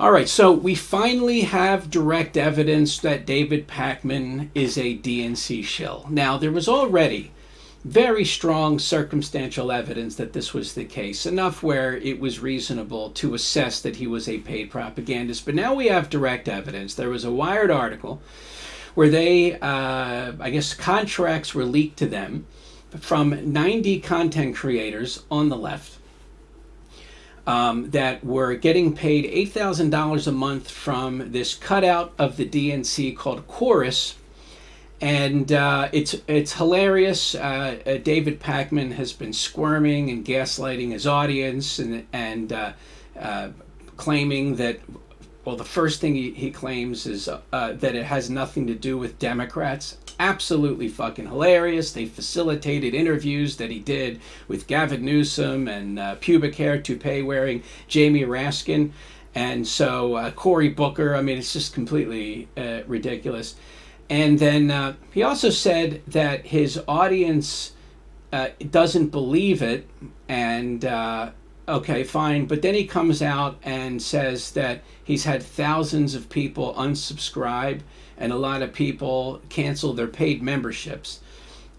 All right, so we finally have direct evidence that David Pacman is a DNC shill. Now, there was already very strong circumstantial evidence that this was the case, enough where it was reasonable to assess that he was a paid propagandist. But now we have direct evidence. There was a Wired article where they, I guess, contracts were leaked to them from 90 content creators on the left that were getting paid $8,000 a month from this cutout of the DNC called Chorus. And it's hilarious. David Pacman has been squirming and gaslighting his audience and claiming that, well, the first thing he claims is that it has nothing to do with Democrats. Absolutely fucking hilarious. They facilitated interviews that he did with Gavin Newsom and pubic hair toupee wearing Jamie Raskin. And so Cory Booker, I mean, it's just completely ridiculous. And then he also said that his audience doesn't believe it, and okay, fine. But then he comes out and says that he's had thousands of people unsubscribe and a lot of people cancel their paid memberships.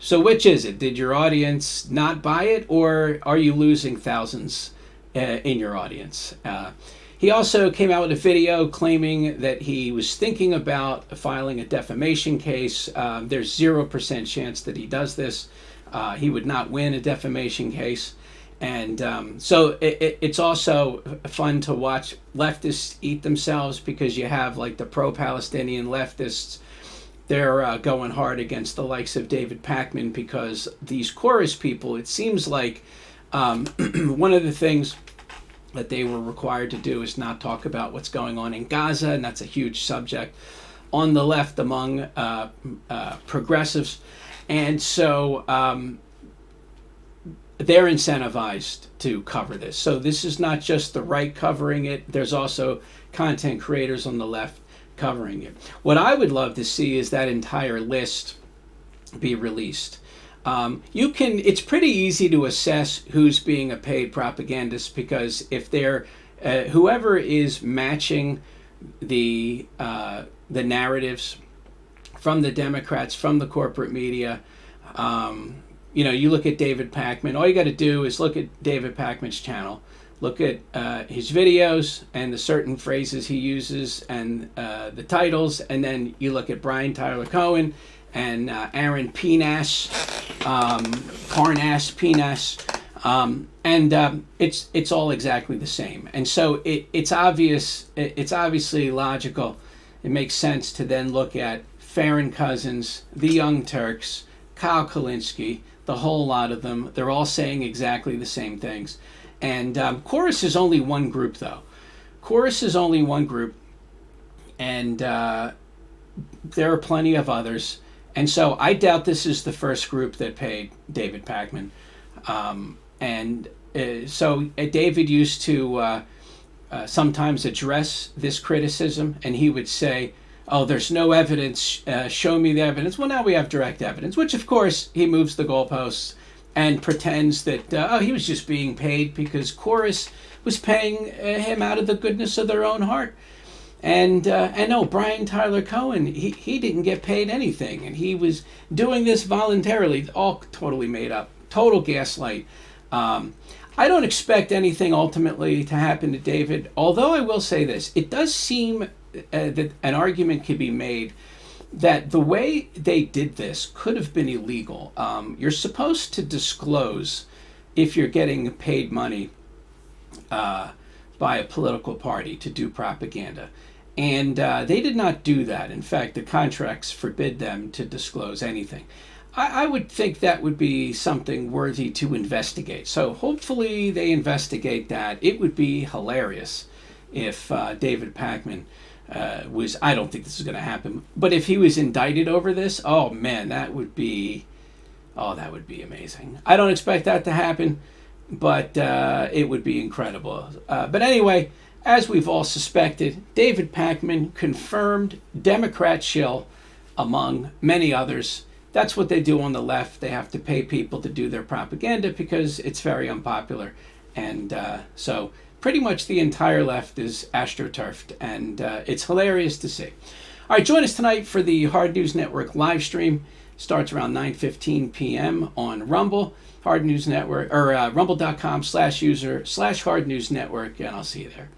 So which is it? Did your audience not buy it, or are you losing thousands in your audience? He also came out with a video claiming that he was thinking about filing a defamation case. There's 0% chance that he does this. He would not win a defamation case. And so it's also fun to watch leftists eat themselves, because you have like the pro-Palestinian leftists. They're going hard against the likes of David Pacman, because these Chorus people, it seems like one of the things that they were required to do is not talk about what's going on in Gaza, and that's a huge subject on the left among progressives. And so they're incentivized to cover this. So this is not just the right covering it. There's also content creators on the left covering it. What I would love to see is that entire list be released. It's pretty easy to assess who's being a paid propagandist, because if they're whoever is matching the narratives from the Democrats, from the corporate media. You look at David Pacman. All you got to do is look at David Pacman's channel, look at his videos and the certain phrases he uses and the titles, and then you look at Brian Tyler Cohen and Aaron Pinas, Parnas, Pinas, and it's all exactly the same. And so it's obvious. It's obviously logical. It makes sense to then look at Farron Cousins, the Young Turks, Kyle Kulinski, the whole lot of them. They're all saying exactly the same things. And Chorus is only one group, though. Chorus is only one group, and there are plenty of others. And so I doubt this is the first group that paid David Pacman. So David used to sometimes address this criticism, and he would say, oh, there's no evidence, show me the evidence. Well, now we have direct evidence, which of course he moves the goalposts and pretends that he was just being paid because Chorus was paying him out of the goodness of their own heart. And no, Brian Tyler Cohen, he didn't get paid anything, and he was doing this voluntarily, all totally made up, total gaslight. I don't expect anything ultimately to happen to David, although I will say this, it does seem that an argument could be made that the way they did this could have been illegal. You're supposed to disclose if you're getting paid money by a political party to do propaganda. And they did not do that. In fact, the contracts forbid them to disclose anything. I would think that would be something worthy to investigate. So hopefully they investigate that. It would be hilarious if David Pacman was, I don't think this is going to happen, but if he was indicted over this, oh man, that would be amazing. I don't expect that to happen, but it would be incredible. But anyway, as we've all suspected, David Pacman, confirmed Democrat shill among many others. That's what they do on the left. They have to pay people to do their propaganda because it's very unpopular. And so pretty much the entire left is astroturfed, and it's hilarious to see. All right, join us tonight for the Hard News Network live stream. Starts around 9:15 p.m. on Rumble, Hard News Network, or rumble.com/user/Hard News Network, and I'll see you there.